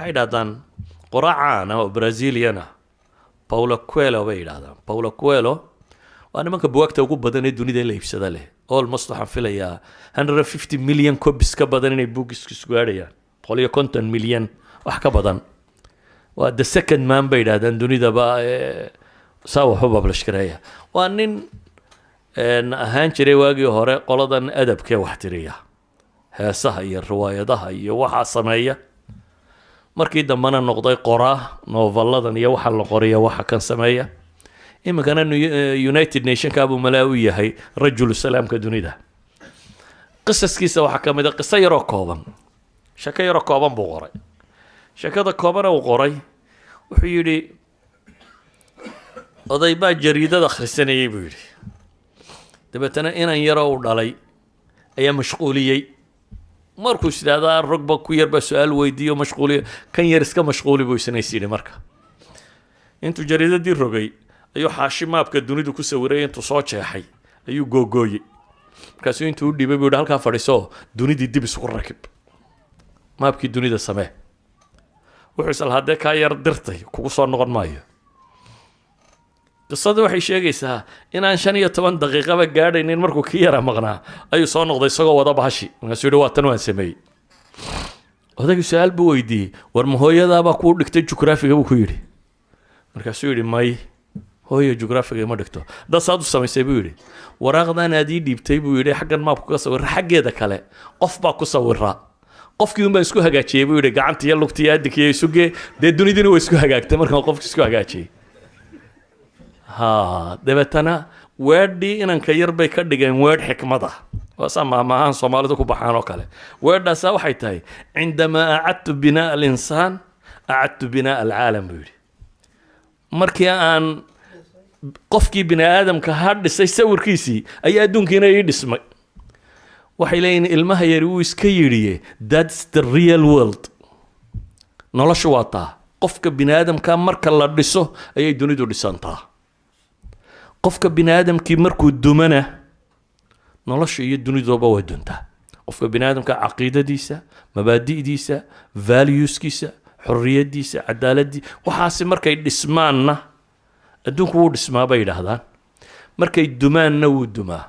waxay yidhahdaan qoraacaan oo Braziliana Paulo Coelho bay yidhahdaan Paulo Coelho waa nimanka buwaagta ugu badan ee dunida la iibsada leh almost waxaan filayaa 150 million copies ka badan inay bookiskiisu gaadhayaan 150 milyan wax ka badan waa the second man bay yidhahdaan dunidaba saa wax u publish gareeya waa nin ahaan jiray waagii hore qoladan adabkee wax tiriya heesaha iyo riwaayadaha iyo waxaa sameeya markii dambana noqday qoraa novelladan iyo waxa la qoriya waxa kan sameeya imikana United Nations ka buu malaawi yahay rajul salaamka dunida qisaskiisa waxa kamid ah qisa yar oo kooban shaka yar oo kooban buu qoray shakada kooban uu qoray wuxuu yiri oday baa jariidada akhrisanayay buu yiri dabeetana inan yar oo dhalay ayaa mashquuliyay markuu sidaada rugba ku yar ba su'aal weydiiyo mashquuliyo kan yar iska mashquuli buu isnaysiin marka intuu jariidadii rogay ayuu xaashimaabka dunidu ku sawiray intuu soo jeexay ayuu googooyay markaasuu intuu u dhibay buu halka fadhiso dunidii dib isku rakib maabkii dunida samee wuxuu isla hadee ka yar dirtay kugu soo noqon maayo qisadu waxay sheegaysaa inaan 15 daqiiqaba gaadhaynin markuu ka yara maqnaa ayuu soo noqday isagoo wada bahashi markaasuu yidhi waa tan waan sameeyey odaygu su'aal buu weydiiyey war ma hooyadaabaa kuu dhigtay jugraafiga buu ku yidhi markaasuu yidhi may hooyo jugraafiga ma dhigto dasaad u samaysay buu yidhi waraaqdan aad ii dhiibtay buu yidhi xaggan maabku ka sawir xaggeeda kale qof baa ku sawiraa qofkii un baa isku hagaajiyey buu yidhi gacanta iyo lugta iyo adinka iyo isugee dee dunidina way isku hagaagtay markaan qofki isku hagaajiyey dabeetana weedhii inanka yar bay ka dhigeen weedh xikmad ah waasaa maamahaan soomaalidu ku baxaan oo kale weedhaasaa waxay tahay cindamaa acadtu binaa alinsaan acadtu binaa alcaalam buu yidhi markii aan qofkii bini aadamka ha dhisay sawirkiisii ayaa adduunkiina ii dhismay waxay leeyihin ilmaha yari wuu iska yidhiye that's the real world noloshu waa taa qofka bini aadamka marka la dhiso ayay dunidu dhisantaa qofka bini aadamkii markuu dumana nolosha iyo duniduba way duntaa qofka bini aadamka caqiidadiisa mabaadi'diisa valueskiisa xorriyadiisa cadaaladii waxaasi markay dhismaanna adduunku wuu dhismaa bay yidhaahdaan markay dumaanna wuu dumaa